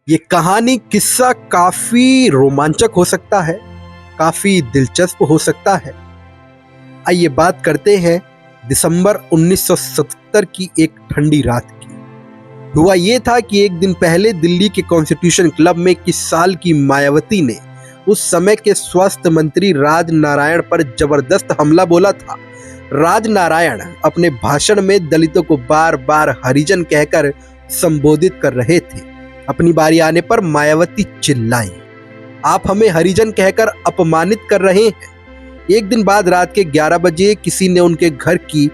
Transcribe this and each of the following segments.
ये कहानी किस्सा काफी रोमांचक हो सकता है, काफी दिलचस्प हो सकता है। आइए बात करते हैं दिसंबर 1977 की एक ठंडी रात की। हुआ ये था कि एक दिन पहले दिल्ली के कॉन्स्टिट्यूशन क्लब में 21 साल की मायावती ने उस समय के स्वास्थ्य मंत्री राज नारायण पर जबरदस्त हमला बोला था। राज नारायण अपने भाषण में दलितों को बार बार हरिजन कहकर संबोधित कर रहे थे। अपनी बारी आने पर मायावती चिल्लाई, आप हमें हरिजन कहकर अपमानित कर रहे हैं। एक दिन बाद रात के 11 बजे किसी ने उनके घर की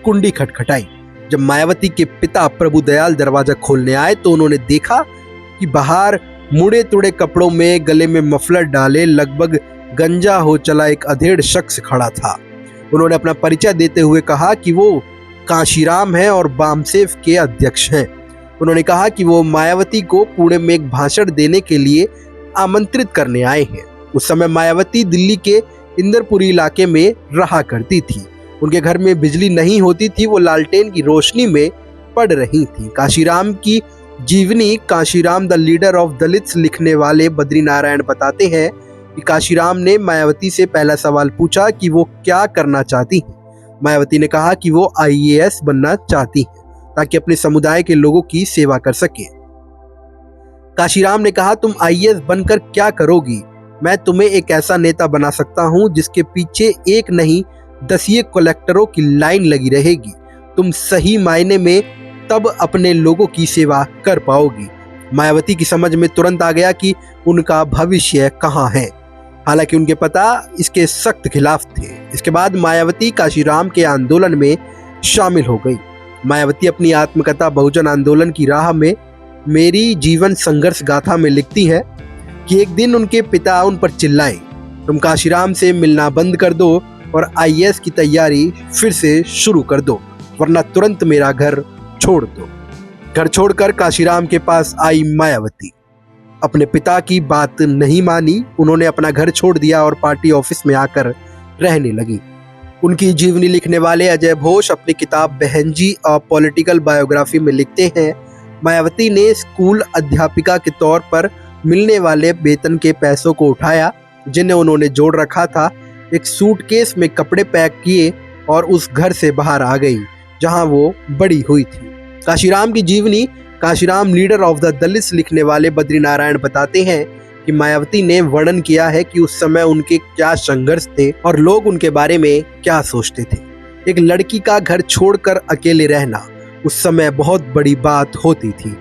कुंडी खटखटाई। जब मायावती के पिता प्रभुदयाल दरवाजा खोलने आए तो उन्होंने देखा कि बाहर मुड़े तुड़े कपड़ों में, गले में मफलर डाले, लगभग गंजा हो चला एक अधेड़ शख्स खड़ा था। उन्होंने अपना परिचय देते हुए कहा कि वो काशीराम हैं और बामसेफ के अध्यक्ष हैं। उन्होंने कहा कि वो मायावती को पुणे में एक भाषण देने के लिए आमंत्रित करने आए हैं। उस समय मायावती दिल्ली के इंदरपुरी इलाके में रहा करती थी। उनके घर में बिजली नहीं होती थी, वो लालटेन की रोशनी में पढ़ रही थी। काशीराम की जीवनी Kashiram the leader of Dalits लिखने वाले बद्री नारायण बताते हैं कि काशीराम ने मायावती से पहला सवाल पूछा कि वो क्या करना चाहती हैं। मायावती ने कहा कि वो IAS बनना चाहती हैं ताकि अपने समुदाय के लोगों की सेवा कर सके। काशीराम ने कहा, तुम IAS बनकर क्या करोगी? मैं तुम्हें एक ऐसा नेता बना सकता हूं जिसके पीछे एक नहीं 10 कलेक्टरों की लाइन लगी रहेगी। तुम सही मायने में तब अपने लोगों की सेवा कर पाओगी। मायावती की समझ में तुरंत आ गया कि उनका भविष्य कहाँ है। हालांकि उनके पिता इसके सख्त खिलाफ थे। इसके बाद मायावती काशीराम के आंदोलन में शामिल हो गई। मायावती अपनी आत्मकथा बहुजन आंदोलन की राह में मेरी जीवन संघर्ष गाथा में लिखती है कि एक दिन उनके पिता उन पर चिल्लाए, तुम काशीराम से मिलना बंद कर दो और IAS की तैयारी फिर से शुरू कर दो, वरना तुरंत मेरा घर छोड़ दो। घर छोड़कर काशीराम के पास आई मायावती। अपने पिता की बात नहीं मानी, उन्होंने अपना घर छोड़ दिया और पार्टी ऑफिस में आकर रहने लगी। उनकी जीवनी लिखने वाले अजय घोष अपनी किताब बहन जी अ पॉलिटिकल बायोग्राफी में लिखते हैं, मायावती ने स्कूल अध्यापिका के तौर पर मिलने वाले वेतन के पैसों को उठाया जिन्हें उन्होंने जोड़ रखा था, एक सूटकेस में कपड़े पैक किए और उस घर से बाहर आ गई जहां वो बड़ी हुई थी। काशीराम की जीवनी Kashiram leader of the Dalits लिखने वाले बद्री नारायण बताते हैं कि मायावती ने वर्णन किया है कि उस समय उनके क्या संघर्ष थे और लोग उनके बारे में क्या सोचते थे। एक लड़की का घर छोड़कर अकेले रहना उस समय बहुत बड़ी बात होती थी।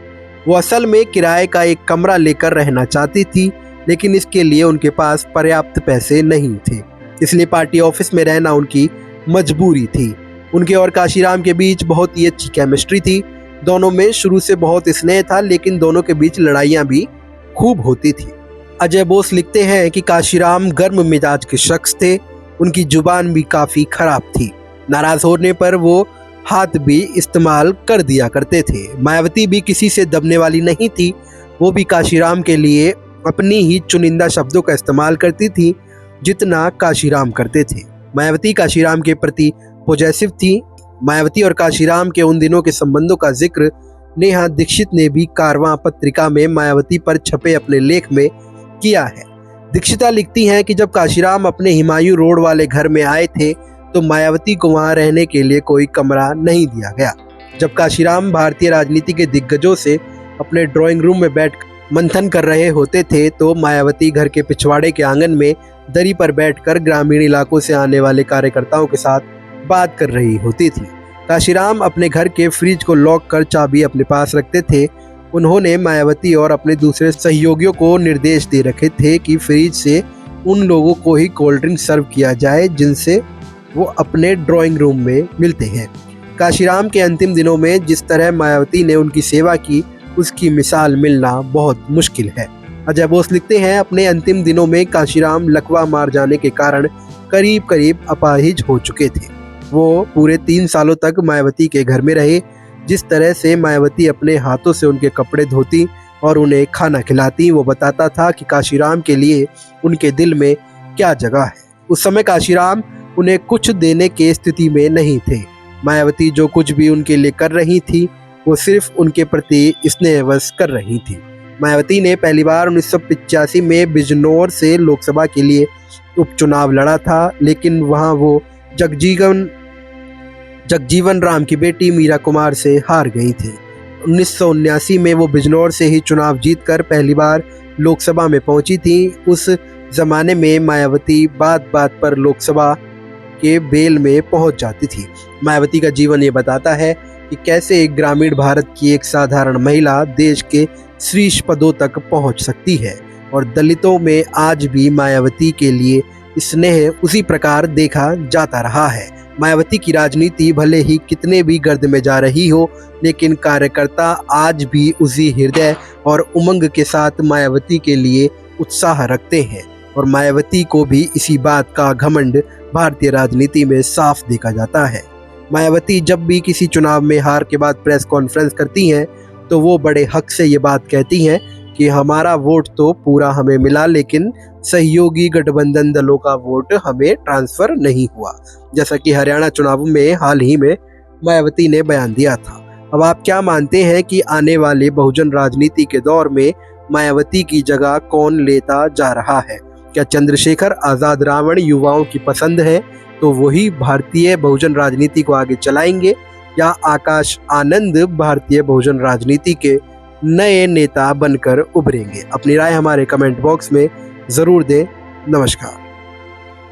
वो असल में किराए का एक कमरा लेकर रहना चाहती थी, लेकिन इसके लिए उनके पास पर्याप्त पैसे नहीं थे, इसलिए पार्टी ऑफिस में रहना उनकी मजबूरी थी। उनके और काशीराम के बीच बहुत ही अच्छी केमिस्ट्री थी। दोनों में शुरू से बहुत स्नेह था, लेकिन दोनों के बीच लड़ाइयाँ भी खूब होती थी। अजय बोस लिखते हैं कि काशीराम गर्म मिजाज के शख्स थे, उनकी जुबान भी काफ़ी खराब थी। नाराज होने पर वो हाथ भी इस्तेमाल कर दिया करते थे। मायावती भी किसी से दबने वाली नहीं थी, वो भी काशीराम के लिए अपनी ही चुनिंदा शब्दों का इस्तेमाल करती थी जितना काशीराम करते थे। मायावती काशीराम के प्रति पॉजिटिव थी। मायावती और काशीराम के उन दिनों के संबंधों का जिक्र नेहा दीक्षित ने भी कारवां पत्रिका में मायावती पर छपे अपने लेख में किया है। दीक्षिता लिखती हैं कि जब काशीराम अपने हिमायू रोड वाले घर में आए थे तो मायावती को वहां रहने के लिए कोई कमरा नहीं दिया गया। जब काशीराम भारतीय राजनीति के दिग्गजों से अपने ड्राइंग रूम में बैठ मंथन कर रहे होते थे तो मायावती घर के पिछवाड़े के आंगन में दरी पर बैठकर ग्रामीण इलाकों से आने वाले कार्यकर्ताओं के साथ बात कर रही होती थी। काशीराम अपने घर के फ्रिज को लॉक कर चाबी अपने पास रखते थे। उन्होंने मायावती और अपने दूसरे सहयोगियों को निर्देश दे रखे थे कि फ्रिज से उन लोगों को ही कोल्ड ड्रिंक सर्व किया जाए जिनसे वो अपने ड्राइंग रूम में मिलते हैं। काशीराम के अंतिम दिनों में जिस तरह मायावती ने उनकी सेवा की, उसकी मिसाल मिलना बहुत मुश्किल है। अजय बोस लिखते हैं, अपने अंतिम दिनों में काशीराम लकवा मार जाने के कारण करीब करीब अपाहिज हो चुके थे। वो पूरे 3 सालों तक मायावती के घर में रहे। जिस तरह से मायावती अपने हाथों से उनके कपड़े धोती और उन्हें खाना खिलाती, वो बताता था कि काशीराम के लिए उनके दिल में क्या जगह है। उस समय काशीराम उन्हें कुछ देने के स्थिति में नहीं थे। मायावती जो कुछ भी उनके लिए कर रही थी वो सिर्फ उनके प्रति स्नेहवश कर रही थी। मायावती ने पहली बार 1985 में बिजनौर से लोकसभा के लिए उपचुनाव लड़ा था, लेकिन वहां वो जगजीवन राम की बेटी मीरा कुमार से हार गई थी। 1979 में वो बिजनौर से ही चुनाव जीतकर पहली बार लोकसभा में पहुंची थी। उस जमाने में मायावती बात बात पर लोकसभा के बेल में पहुंच जाती थी। मायावती का जीवन ये बताता है कि कैसे एक ग्रामीण भारत की एक साधारण महिला देश के शीर्ष पदों तक पहुंच सकती है, और दलितों में आज भी मायावती के लिए स्नेह उसी प्रकार देखा जाता रहा है। मायावती की राजनीति भले ही कितने भी गर्द में जा रही हो, लेकिन कार्यकर्ता आज भी उसी हृदय और उमंग के साथ मायावती के लिए उत्साह रखते हैं, और मायावती को भी इसी बात का घमंड भारतीय राजनीति में साफ देखा जाता है। मायावती जब भी किसी चुनाव में हार के बाद प्रेस कॉन्फ्रेंस करती हैं, तो वो बड़े हक से ये बात कहती हैं कि हमारा वोट तो पूरा हमें मिला, लेकिन सहयोगी गठबंधन दलों का वोट हमें ट्रांसफर नहीं हुआ, जैसा कि हरियाणा चुनाव में हाल ही में मायावती ने बयान दिया था। अब आप क्या मानते हैं कि आने वाले बहुजन राजनीति के दौर में मायावती की जगह कौन लेता जा रहा है? क्या चंद्रशेखर आजाद रावण युवाओं की पसंद है, तो वही भारतीय बहुजन राजनीति को आगे चलाएंगे, या आकाश आनंद भारतीय बहुजन राजनीति के नए नेता बनकर उभरेंगे? अपनी राय हमारे कमेंट बॉक्स में ज़रूर दें। नमस्कार।